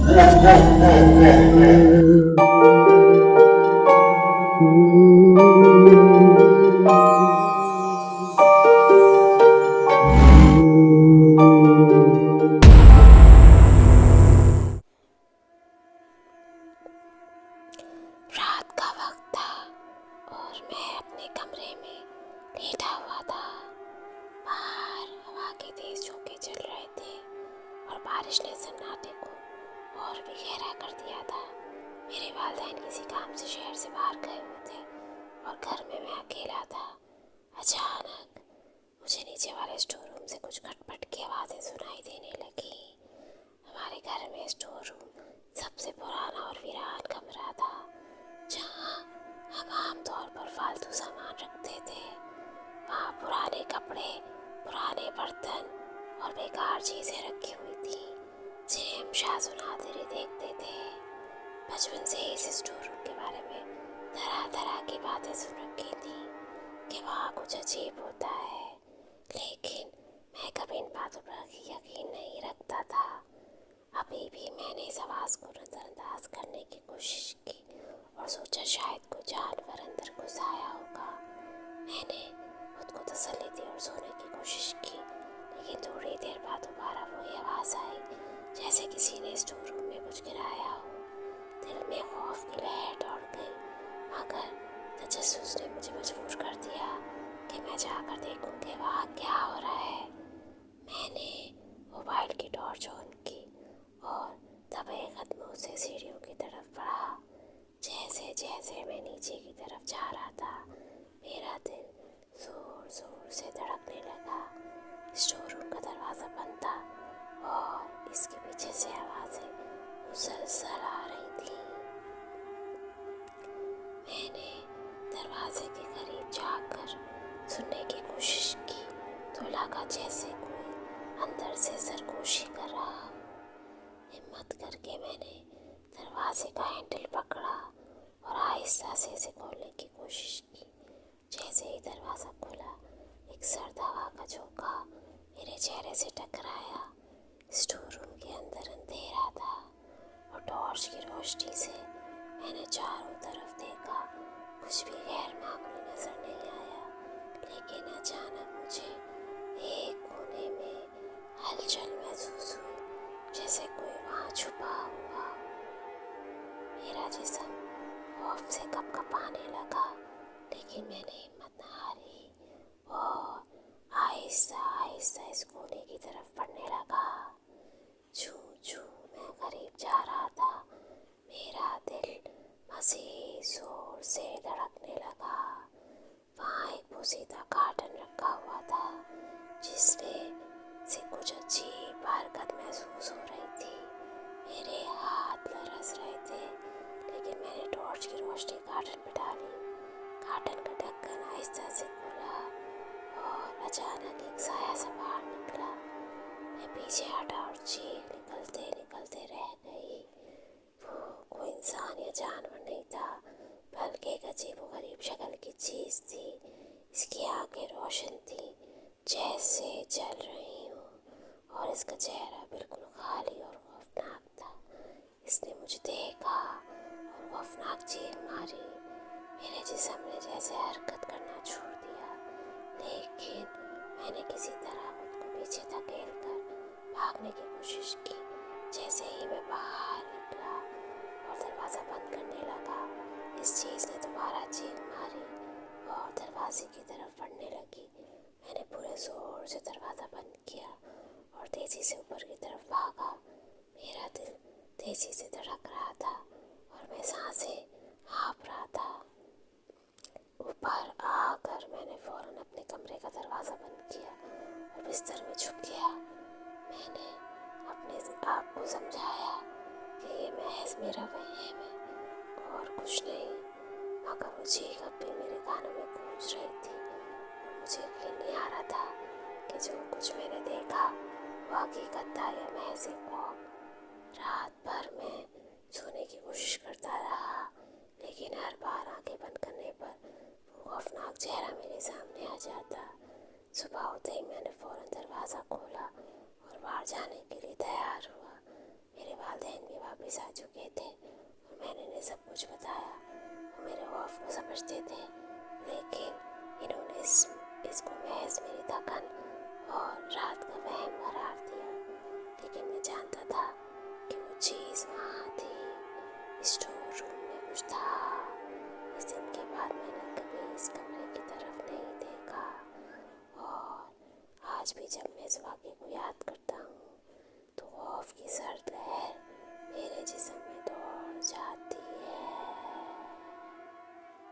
रात का वक्त था और मैं अपने कमरे में लेटा हुआ था। बाहर हवा के तेज झोंके चल रहे थे और बारिश ने सन्नाटे को और भी गहरा कर दिया था। मेरे वालिदैन किसी काम से शहर से बाहर गए हुए थे और घर में मैं अकेला था। अचानक मुझे नीचे वाले स्टोर रूम से कुछ खटपट की आवाज़ें सुनाई देने लगी। हमारे घर में स्टोर रूम सबसे पुराना और वीरान कमरा था, जहाँ हम आमतौर पर फालतू सामान रखते थे। वहाँ पुराने कपड़े, पुराने बर्तन और बेकार चीज़ें रखी हुई थी, जिन्हें हम शाज़ो नादिर देखते थे। बचपन से ही इस स्टोर रूम के बारे में तरह तरह की बातें सुन रखी थी कि वहाँ कुछ अजीब होता है, लेकिन मैं कभी इन बातों पर यकीन नहीं रखता था। अभी भी मैंने इस आवाज़ को नज़रअंदाज करने की कोशिश की और सोचा शायद कोई जानवर अंदर घुस आया होगा। मैंने खुद को तसल्ली दी और सोने की कोशिश की, लेकिन थोड़ी देर बाद दोबारा वही आवाज़ आई, जैसे किसी ने स्टोर रूम में कुछ गिराया हो। दिल में खौफ की लहर दौड़ गई, मगर तजस्सुस ने मुझे मजबूर कर दिया कि मैं जाकर देखूं कि वहाँ क्या हो रहा है। मैंने मोबाइल की टॉर्च ऑन की और दबे कदमों से सीढ़ियों की तरफ बढ़ा। जैसे जैसे मैं नीचे की तरफ जा रहा था, मेरा दिल जोर जोर से धड़कने लगा। स्टोर रूम का दरवाज़ा बंद था और इसके पीछे से आवाज़ें मुसलसल आ रही थी। मैंने दरवाजे के करीब जाकर सुनने की कोशिश की तो लगा जैसे कोई अंदर से सरगोशी कर रहा। हिम्मत करके मैंने दरवाजे का हैंडल पकड़ा और आहिस्ता से इसे खोलने की कोशिश की। जैसे ही दरवाज़ा खुला, एक सर्द हवा का झोंका मेरे चेहरे से टकराया। स्टोर रूम के अंदर अंधेरा था और टॉर्च की रोशनी से मैंने चारों तरफ देखा। कुछ भी गैर मामूली नजर नहीं आया, लेकिन अचानक मुझे एक कोने में हलचल महसूस हुई, जैसे कोई वहाँ छुपा हुआ। मेरा जिस्म खौफ से कँपकँपाने लगा, लेकिन मैंने हिम्मत न हारी और आहिस्ता आहिस्ता इस कोने की तरफ बढ़ने लगा। जूं जूं मैं करीब जा रहा था, मेरा दिल मज़ीद जोर से धड़कने लगा। वहाँ एक पोसीदा कार्टन रखा हुआ था, जिसमें से कुछ अजीब हरकत महसूस हो रही थी। मेरे हाथ लरस रहे थे, लेकिन मैंने टॉर्च की रोशनी कार्टन पे डाली। कार्टन का ढक्कन आहिस्ता से खुला और अचानक एक साया सा बाहर निकला। मैं पीछे हटा और चीख निकलते निकलते रह गई। वो कोई इंसान या जानवर नहीं था, बल्कि एक अजीबोगरीब शक्ल की चीज़ थी। इसकी आंखें रोशन थी, जैसे जल रही हूँ, और इसका चेहरा बिल्कुल खाली और खौफनाक था। इसने मुझे देखा और खौफनाक चीख मारी। मेरे जिस्म ने जैसे हरकत करना छोड़ दिया, लेकिन मैंने किसी तरह खुद को पीछे धकेल कर भागने की कोशिश की। जैसे ही मैं बाहर निकला और दरवाज़ा बंद करने लगा, इस चीज़ ने दोबारा चीख मारी और दरवाजे की तरफ बढ़ने लगी। मैंने पूरे ज़ोर से दरवाज़ा बंद किया और तेज़ी से ऊपर की तरफ भागा। मेरा दिल तेज़ी से धड़क रहा था और मैं सांसें हाँफ रहा था। ऊपर आकर मैंने फ़ौरन अपने कमरे का दरवाज़ा बंद किया और बिस्तर में छुप गया। मैंने अपने आप को समझाया कि ये महज मेरा वहम है और कुछ नहीं, मगर वो चीख अब भी मेरे कानों में गूंज रही थी और मुझे यकीन नहीं आ रहा था कि जो कुछ मैंने देखा वो हकीकत था या महज एक ख्वाब। रात भर मैं सोने की कोशिश करता रहा, लेकिन हर बार आंखें बंद करने पर वो खौफनाक चेहरा मेरे सामने आ जाता। सुबह होते ही मैंने फ़ौरन दरवाज़ा खोला और बाहर जाने के लिए तैयार हुआ। मेरे वालिदैन भी वापिस आ चुके थे और मैंने इन्हें सब कुछ बताया। वो मेरे खौफ को समझते थे, लेकिन इन्होंने इसको महज मेरी थकन और रात का वहम करार दिया। लेकिन मैं जानता था कि वो चीज़ वहाँ थी, स्टोर रूम में कुछ था। इस दिन के बाद मैंने कभी इस कमरे की तरफ नहीं देखा, और आज भी जब मैं इस वाक़े को याद करता हूँ तो खौफ की सर्द लहर मेरे जिस्म में दौड़ जाती